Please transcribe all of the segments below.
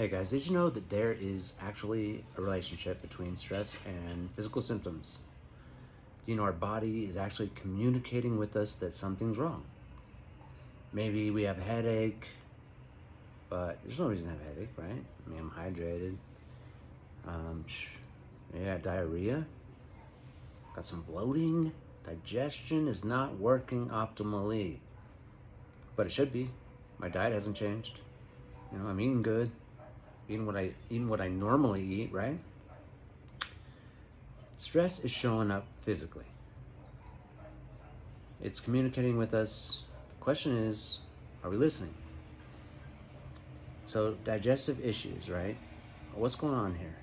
Hey guys, did you know that there is actually a relationship between stress and physical symptoms? You know, our body is actually communicating with us that something's wrong. Maybe we have a headache, but there's no reason to have a headache, right? I mean, I'm hydrated. Maybe I got diarrhea, got some bloating, digestion is not working optimally, but it should be. My diet hasn't changed. You know, I'm eating good. Eating what I normally eat, right? Stress is showing up physically. It's communicating with us. The question is, are we listening? So digestive issues, right? What's going on here?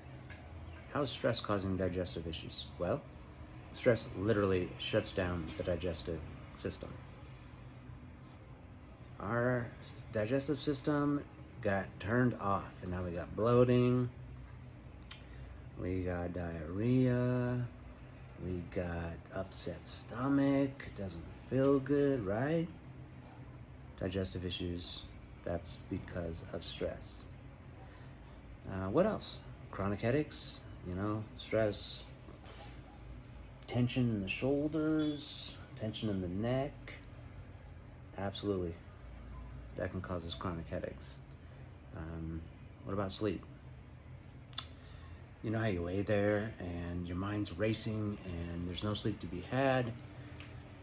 How is stress causing digestive issues? Well, stress literally shuts down the digestive system. Our digestive system got turned off, and now we got bloating, we got diarrhea, we got upset stomach, it doesn't feel good, right? Digestive issues, that's because of stress. What else? Chronic headaches, stress, tension in the shoulders, tension in the neck. Absolutely, that can cause us chronic headaches. What about sleep? You know how you lay there and your mind's racing and there's no sleep to be had?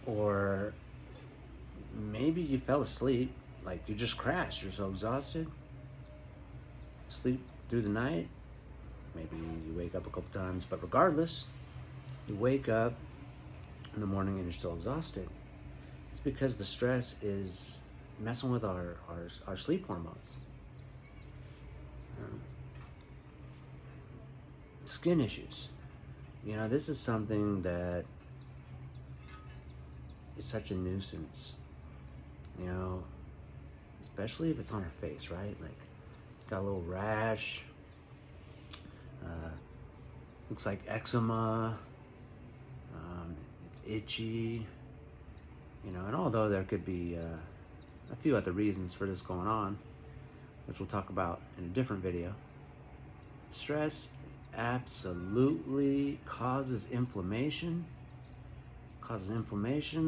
Or maybe you fell asleep, like you just crashed, you're so exhausted. Sleep through the night, maybe you wake up a couple times, but regardless, you wake up in the morning and you're still exhausted. It's because the stress is messing with our sleep hormones. Skin issues. This is something that is such a nuisance. Especially if it's on our face, right? Like, got a little rash, looks like eczema, it's itchy, and although there could be a few other reasons for this going on, which we'll talk about in a different video, stress absolutely causes inflammation.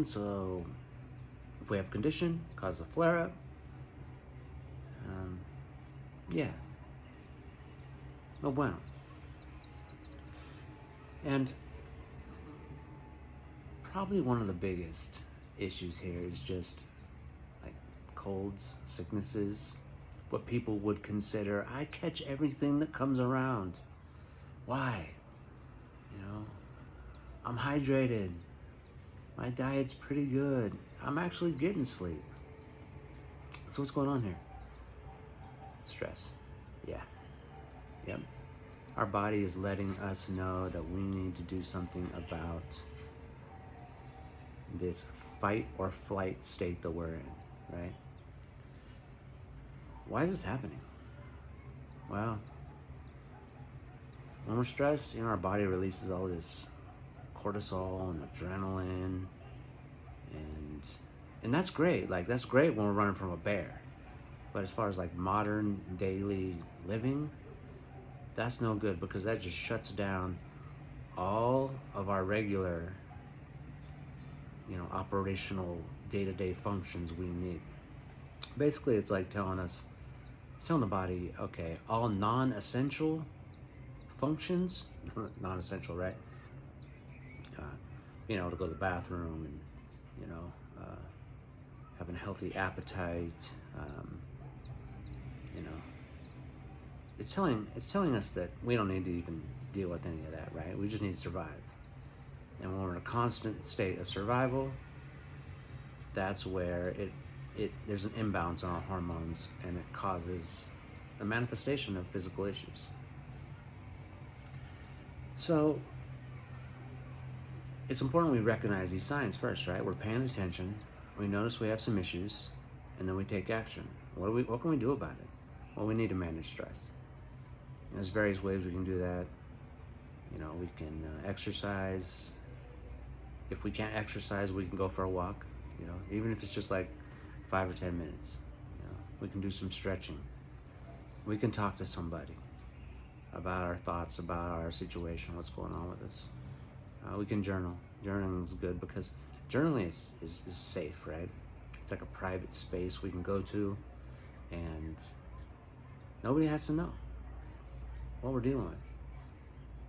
So if we have a condition, causes a flare-up. No bueno. And probably one of the biggest issues here is just like colds, sicknesses, what people would consider, I catch everything that comes around. Why? I'm hydrated. My diet's pretty good. I'm actually getting sleep. So what's going on here? Stress. Yeah. Yep. Our body is letting us know that we need to do something about this fight or flight state that we're in, right? Why is this happening? Well, when we're stressed, our body releases all this cortisol and adrenaline, and that's great. Like, that's great when we're running from a bear. But as far as like modern daily living, that's no good, because that just shuts down all of our regular, operational day-to-day functions we need. Basically, it's like telling the body, okay, all non-essential functions, non-essential, right? To go to the bathroom and, having a healthy appetite, it's telling us that we don't need to even deal with any of that, right? We just need to survive. And when we're in a constant state of survival, that's where there's an imbalance in our hormones, and it causes a manifestation of physical issues. So it's important we recognize these signs first, right? We're paying attention, we notice we have some issues, and then we take action. What can we do about it? Well, we need to manage stress. There's various ways we can do that. We can exercise. If we can't exercise, we can go for a walk, even if it's just like 5 or 10 minutes. We can do some stretching. we can talk to somebody about our thoughts, about our situation, what's going on with us. We can journal. Journaling is good because journaling is safe, right? It's like a private space we can go to, and nobody has to know what we're dealing with.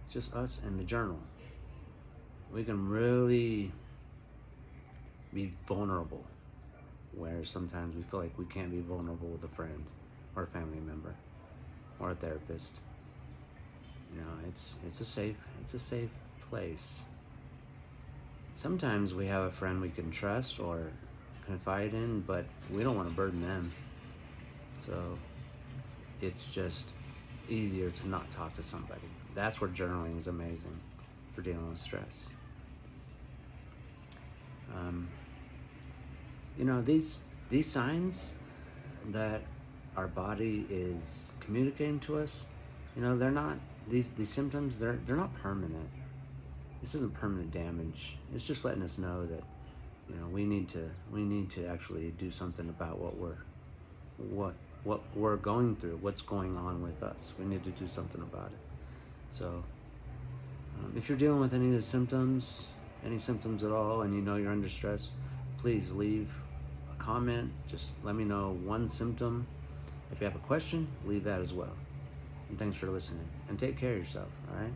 It's just us and the journal. We can really be vulnerable, where sometimes we feel like we can't be vulnerable with a friend or a family member or a therapist. You know, it's a safe place. Sometimes we have a friend we can trust or confide in, but we don't want to burden them. So it's just easier to not talk to somebody. That's where journaling is amazing for dealing with stress. You know, these signs that our body is communicating to us, you know, they're not, these symptoms, they're not permanent. This isn't permanent damage. It's just letting us know that, you know, we need to actually do something about what we're going through, what's going on with us. We need to do something about it. So if you're dealing with any of the symptoms, any symptoms at all, and you know you're under stress, please leave a comment. Just let me know one symptom. If you have a question, leave that as well. And thanks for listening. And take care of yourself, all right?